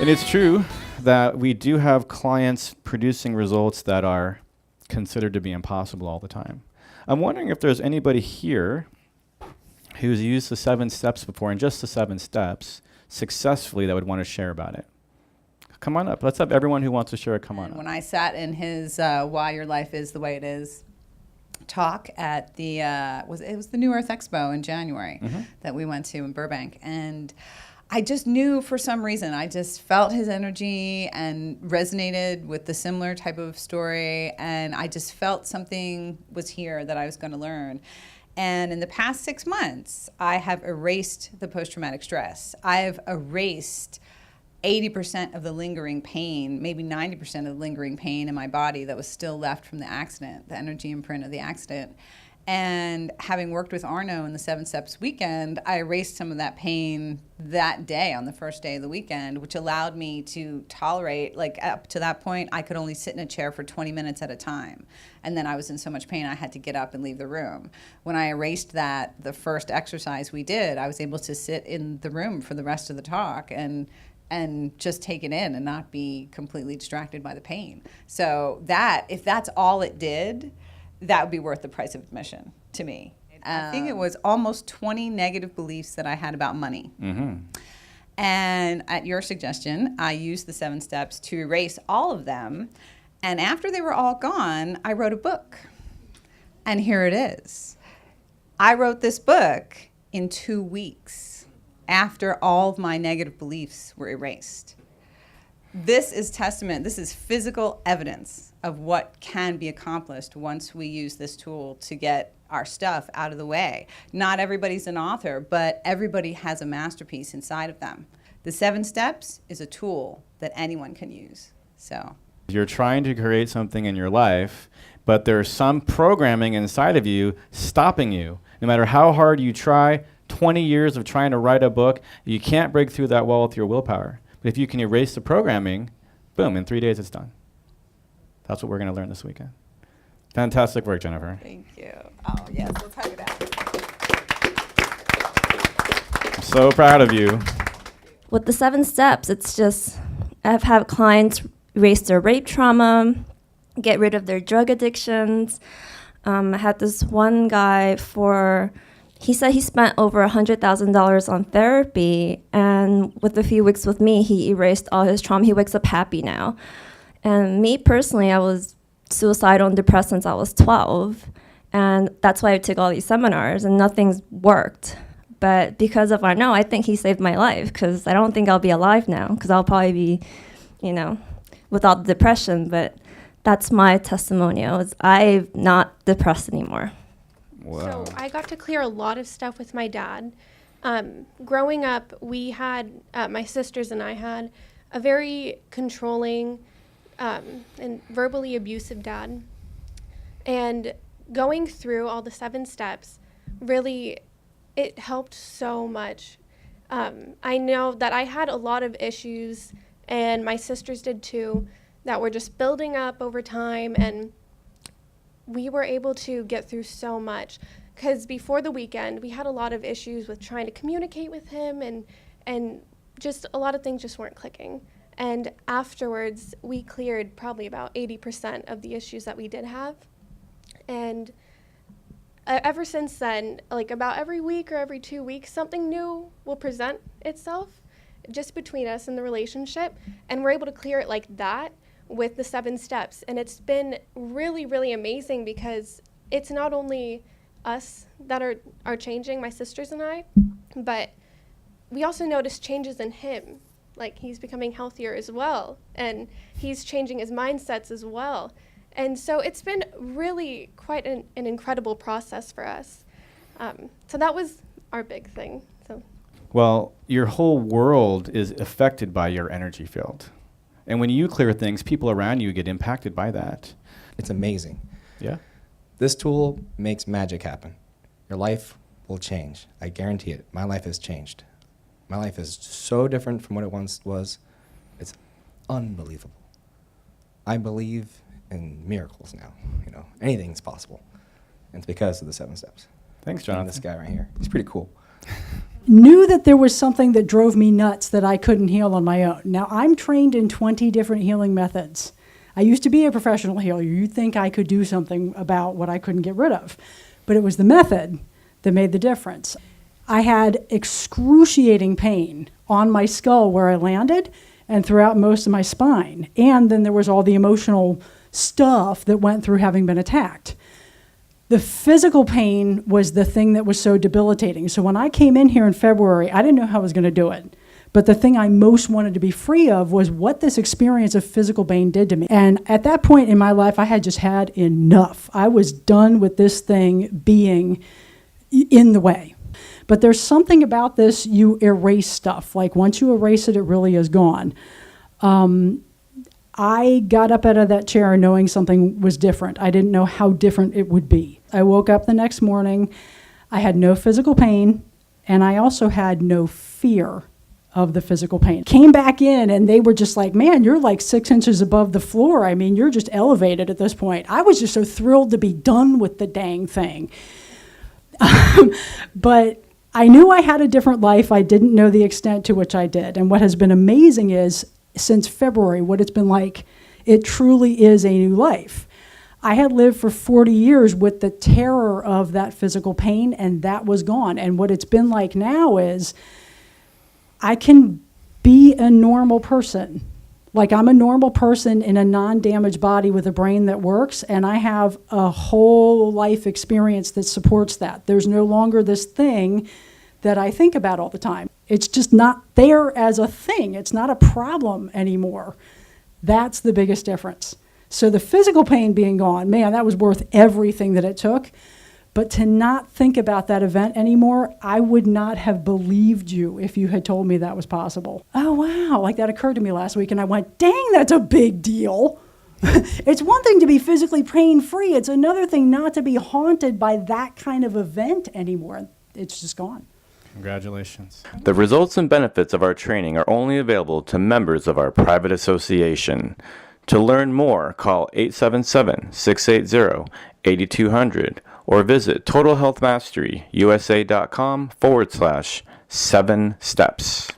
And it's true that we do have clients producing results that are considered to be impossible all the time. I'm wondering if there's anybody here who's used the 7 steps before, and just the 7 steps successfully, that would want to share about it. Come on up. Let's have everyone who wants to share it come on up. When I sat in his Why Your Life Is the Way It Is talk at the, it was the New Earth Expo in January that we went to in Burbank. And I just knew for some reason, I just felt his energy and resonated with the similar type of story. And I just felt something was here that I was going to learn. And in the past 6 months, I have erased the post-traumatic stress. I've erased 80% of the lingering pain, maybe 90% of the lingering pain in my body that was still left from the accident, the energy imprint of the accident. And having worked with Arnoux in the 7 Steps weekend, I erased some of that pain that day on the first day of the weekend, which allowed me to tolerate, like up to that point, I could only sit in a chair for 20 minutes at a time. And then I was in so much pain, I had to get up and leave the room. When I erased that, the first exercise we did, I was able to sit in the room for the rest of the talk and just take it in and not be completely distracted by the pain. So that, if that's all it did, that would be worth the price of admission to me. I think it was almost 20 negative beliefs that I had about money. And at your suggestion, I used the 7 steps to erase all of them. And after they were all gone, I wrote a book. And here it is. I wrote this book in 2 weeks after all of my negative beliefs were erased. This is testament, this is physical evidence of what can be accomplished once we use this tool to get our stuff out of the way. Not everybody's an author, but everybody has a masterpiece inside of them. The 7 steps is a tool that anyone can use. So you're trying to create something in your life, but there's some programming inside of you stopping you. No matter how hard you try, 20 years of trying to write a book, you can't break through that wall with your willpower. But if you can erase the programming, boom, in 3 days it's done. That's what we're going to learn this weekend. Fantastic work, Jennifer. thank you. Oh, yes, let's hug it out. I'm so proud of you. With the 7 steps, it's just, I've had clients erase their rape trauma, get rid of their drug addictions. I had this one guy he said he spent over $100,000 on therapy, and with a few weeks with me, he erased all his trauma. He wakes up happy now. And me personally, I was suicidal and depressed since I was 12, and that's why I took all these seminars, and nothing's worked. But because of Arnoux, I think he saved my life, because I don't think I'll be alive now, because I'll probably be, without the depression. But that's my testimonial, is I'm not depressed anymore. Wow. So I got to clear a lot of stuff with my dad. Growing up, we had, my sisters and I had a very controlling and verbally abusive dad. And going through all the 7 steps, really, it helped so much. I know that I had a lot of issues, and my sisters did too, that were just building up over time, and we were able to get through so much. Because before the weekend, we had a lot of issues with trying to communicate with him, and just a lot of things just weren't clicking. And afterwards, we cleared probably about 80% of the issues that we did have. And ever since then, like about every week or every 2 weeks, something new will present itself just between us in the relationship. And we're able to clear it like that with the 7 steps. And it's been really, really amazing, because it's not only us that are changing, my sisters and I, but we also notice changes in him. Like, he's becoming healthier as well, and he's changing his mindsets as well. And so it's been really quite an incredible process for us. So that was our big thing. So, Well, your whole world is affected by your energy field. And when you clear things, people around you get impacted by that. It's amazing. Yeah? This tool makes magic happen. Your life will change. I guarantee it. My life has changed. My life is so different from what it once was. It's unbelievable. I believe in miracles now. Anything's possible. And it's because of the 7 steps. Thanks, And Jonathan. this guy right here. He's pretty cool. knew that there was something that drove me nuts that I couldn't heal on my own. Now, I'm trained in 20 different healing methods. I used to be a professional healer. You'd think I could do something about what I couldn't get rid of. But it was the method that made the difference. I had excruciating pain on my skull where I landed and throughout most of my spine. And then there was all the emotional stuff that went through having been attacked. The physical pain was the thing that was so debilitating. So when I came in here in February, I didn't know how I was going to do it. But the thing I most wanted to be free of was what this experience of physical pain did to me. And at that point in my life, I had just had enough. I was done with this thing being in the way. But there's something about this, you erase stuff. Like once you erase it, it really is gone. I got up out of that chair knowing something was different. I didn't know how different it would be. I woke up the next morning. I had no physical pain, and I also had no fear of the physical pain. Came back in, and they were just like, man, you're like 6 inches above the floor. I mean, you're just elevated at this point. I was just so thrilled to be done with the dang thing. But I knew I had a different life. I didn't know the extent to which I did. And what has been amazing is, since February, what it's been like, it truly is a new life. I had lived for 40 years with the terror of that physical pain, and that was gone. And what it's been like now is I can be a normal person. Like I'm a normal person in a non-damaged body with a brain that works, and I have a whole life experience that supports that. There's no longer this thing that I think about all the time. It's just not there as a thing. It's not a problem anymore. That's the biggest difference. So the physical pain being gone, man, that was worth everything that it took. But to not think about that event anymore, I would not have believed you if you had told me that was possible. Oh, wow, like that occurred to me last week, and I went, dang, that's a big deal. It's one thing to be physically pain-free. It's another thing not to be haunted by that kind of event anymore. It's just gone. Congratulations. The results and benefits of our training are only available to members of our private association. To learn more, call 877-680-8200 or visit totalhealthmasteryusa.com/7 steps.